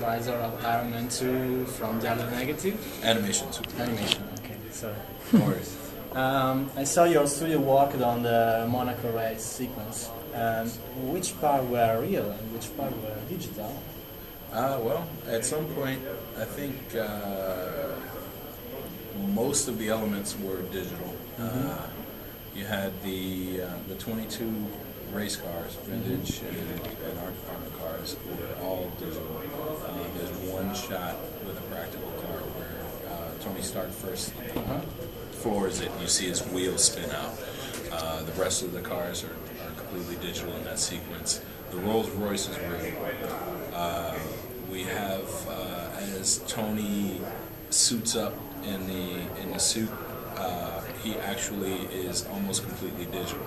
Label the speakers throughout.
Speaker 1: supervisor of Iron Man 2 from Double Negative.
Speaker 2: Animation.
Speaker 1: Animation, okay, sorry.
Speaker 2: No worries.
Speaker 1: I saw your studio worked on the Monaco race sequence. Which part were real and which part were digital?
Speaker 2: Well, at some point, I think most of the elements were digital. You had the 22 race cars, vintage and army cars, were all digital. There's one shot with a practical car where Tony Stark first floors it, and you see his wheels spin out. The rest of the cars are completely digital in that sequence. The Rolls Royce is real. We have as Tony suits up in the suit, he actually is almost completely digital.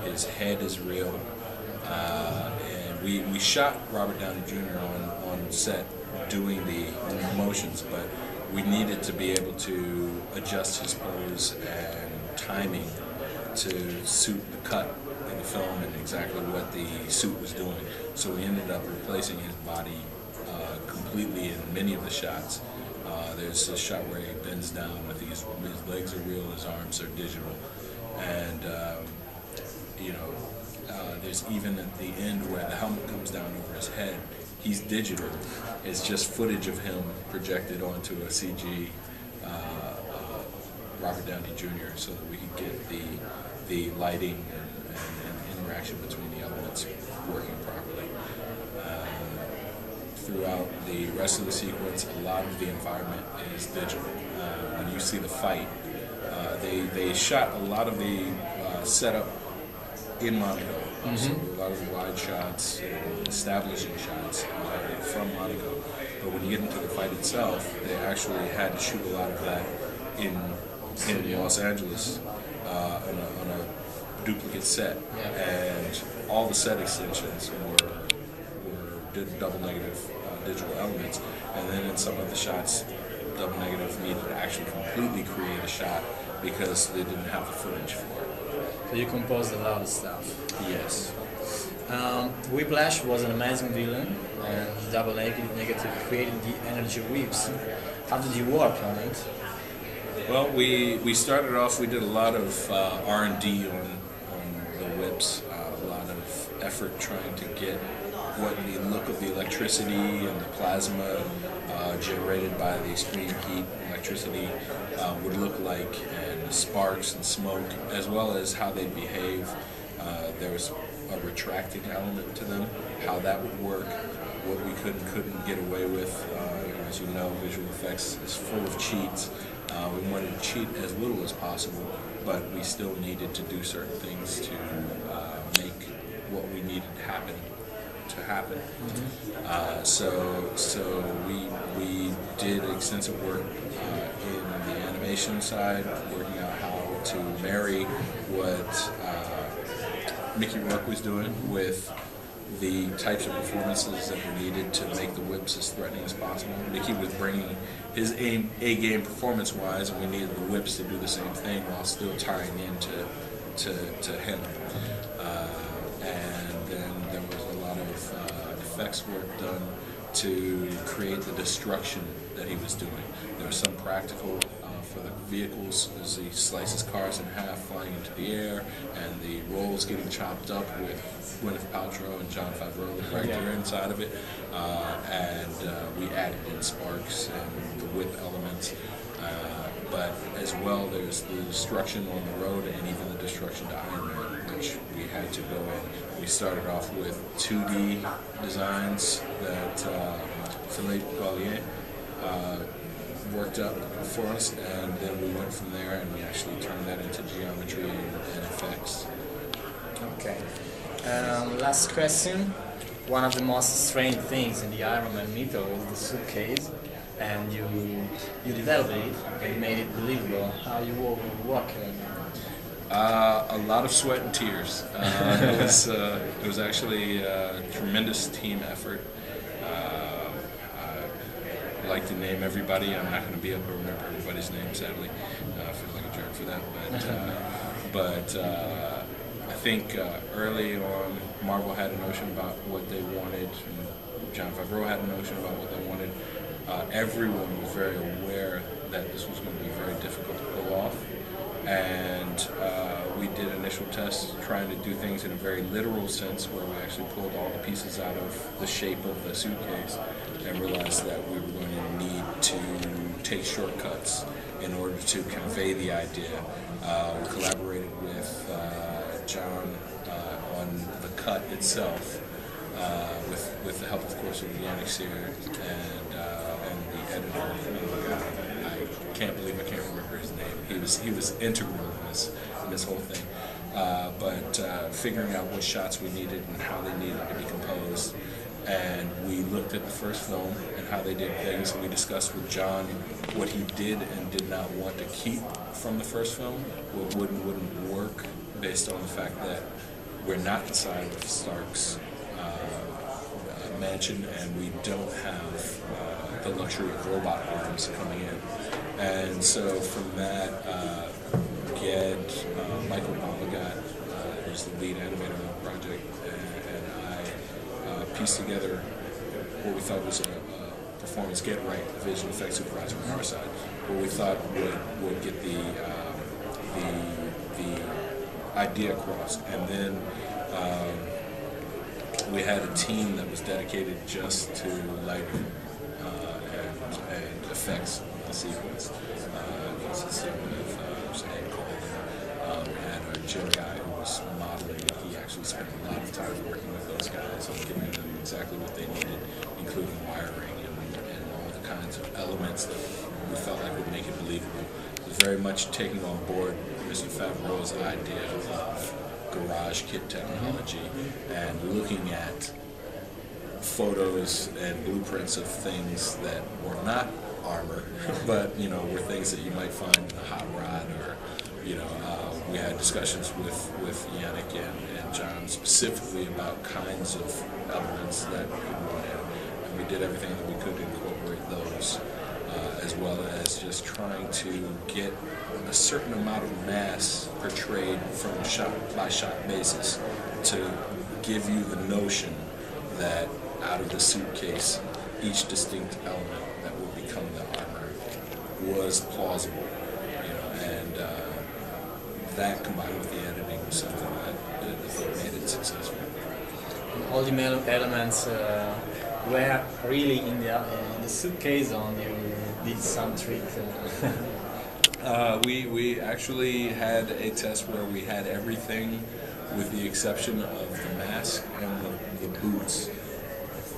Speaker 2: His head is real, and we shot Robert Downey Jr. on set doing the motions, but we needed to be able to adjust his pose and timing to suit the cut in the film and exactly what the suit was doing. So we ended up replacing his body completely in many of the shots. There's a shot where he bends down with his legs are real, his arms are digital, and there's even at the end where the helmet comes down over his head, he's digital. It's just footage of him projected onto a CG Robert Downey Jr. so that we could get the lighting and interaction between the elements working properly. Throughout the rest of the sequence, a lot of the environment is digital. When you see the fight, they shot a lot of the setup in Monaco. So a lot of the wide shots, establishing shots from Monaco. But when you get into the fight itself, they actually had to shoot a lot of that in Los Angeles on a duplicate set, and all the set extensions were double negative digital elements, and then in some of the shots, double negative needed to actually completely create a shot because they didn't have the footage for it.
Speaker 1: So you composed a lot of stuff.
Speaker 2: Yes.
Speaker 1: Whiplash was an amazing villain, and Double Negative created the energy whips. How did you work on it?
Speaker 2: Well, we started off, we did a lot of R&D on the whips, a lot of effort trying to get what the look of the electricity and the plasma generated by the extreme heat and electricity would look like, and the sparks and smoke, as well as how they behave. There was a retracting element to them, how that would work, what we couldn't get away with. As you know, visual effects is full of cheats. We wanted to cheat as little as possible, but we still needed to do certain things to make what we needed to happen. So we did extensive work in the animation side, working out how to marry what Mickey Rourke was doing with the types of performances that we needed to make the whips as threatening as possible. Mickey was bringing his A-game performance-wise, and we needed the whips to do the same thing while still tying into to him. And then there was a lot of effects work done to create the destruction that he was doing. There was some practical for the vehicles as he slices cars in half flying into the air, and the rolls getting chopped up with Gwyneth Paltrow and Jon Favreau right there inside of it. We added in sparks and the whip elements. But as well, there's the destruction on the road and even the destruction to Iron Man, which we had to go in. We started off with 2D designs that Philippe Gallier worked up for us, and then we went from there and we actually turned that into geometry and effects.
Speaker 1: Okay. Last question. One of the most strange things in the Iron Man mythos is the suitcase, and you developed it and made it believable. How you work it?
Speaker 2: A lot of sweat and tears. It was actually a tremendous team effort. I like to name everybody. I'm not going to be able to remember everybody's name, sadly. I feel like a jerk for that. But I think early on, Marvel had a notion about what they wanted, and Jon Favreau had a notion about what they wanted. everyone was very aware that this was going to be very difficult to pull off, and we did initial tests trying to do things in a very literal sense, where we actually pulled all the pieces out of the shape of the suitcase and realized that we were going to need to take shortcuts in order to convey the idea. We collaborated with John on the cut itself, with the help, of course, of Yannick Sear and the editor. I can't believe I can't remember his name. He was integral in this whole thing. But figuring out what shots we needed and how they needed to be composed. And we looked at the first film and how they did things, and we discussed with John what he did and did not want to keep from the first film, what would and wouldn't work, based on the fact that we're not inside of Stark's mansion, and we don't have the luxury of robot arms coming in. And so from that, Michael Bombagat, who's the lead animator on the project, and I pieced together what we thought was a performance get right, the visual effects supervisor on our side, what we thought would get the idea across. And then we had a team that was dedicated just to lighting and effects of the sequence. Consisting of Sam Cole, we had our gym guy who was modeling. He actually spent a lot of time working with those guys and giving them exactly what they needed, including wiring and all the kinds of elements that we felt like would make it believable. It was very much taking on board Mr. Favreau's idea of garage kit technology and looking at photos and blueprints of things that were not armor, but were things that you might find in a hot rod, or we had discussions with Yannick and John specifically about kinds of elements that we wanted, and we did everything that we could to incorporate those, as well as just trying to get a certain amount of mass portrayed from a shot-by-shot basis to give you the notion that out of the suitcase, each distinct element that would become the armor was plausible, and that combined with the editing was something that I think made it successful.
Speaker 1: All the elements were really in the suitcase, or you did some trick?
Speaker 2: We actually had a test where we had everything with the exception of the mask and the boots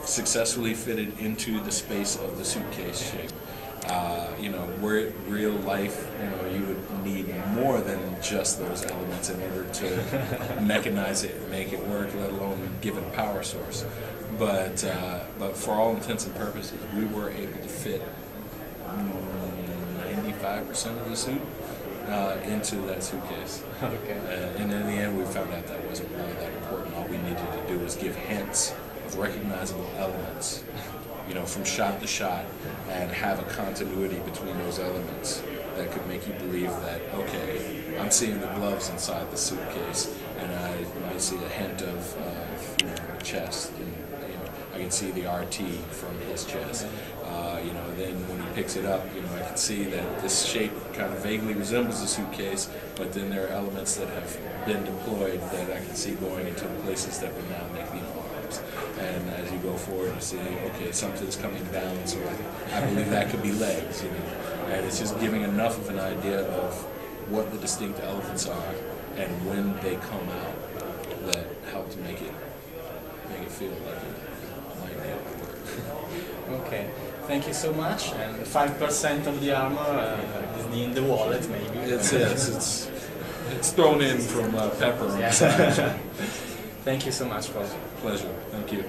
Speaker 2: successfully fitted into the space of the suitcase shape. Where real life, you would need more than just those elements in order to mechanize it and make it work, let alone give it a power source. But for all intents and purposes, we were able to fit 95% of the suit into that suitcase.
Speaker 1: Okay.
Speaker 2: And in the end, we found out that wasn't really that important. All we needed to do was give hints of recognizable elements, from shot to shot, and have a continuity between those elements that could make you believe that, okay, I'm seeing the gloves inside the suitcase, and I might see a hint of chest, and I can see the RT from his chest. Then when he picks it up, I can see that this shape kind of vaguely resembles a suitcase, but then there are elements that have been deployed that I can see going into the places that would now make the arms. And as you go forward, you see, okay, something's coming down, so I believe that could be legs, And it's just giving enough of an idea of what the distinct elements are and when they come out that help to make it feel like it might be able to work.
Speaker 1: Okay, thank you so much. And 5% of the armor is in the wallet, maybe.
Speaker 2: It's thrown in from Pepper on the side.
Speaker 1: Thank you so much, Paul.
Speaker 2: Pleasure. Thank you.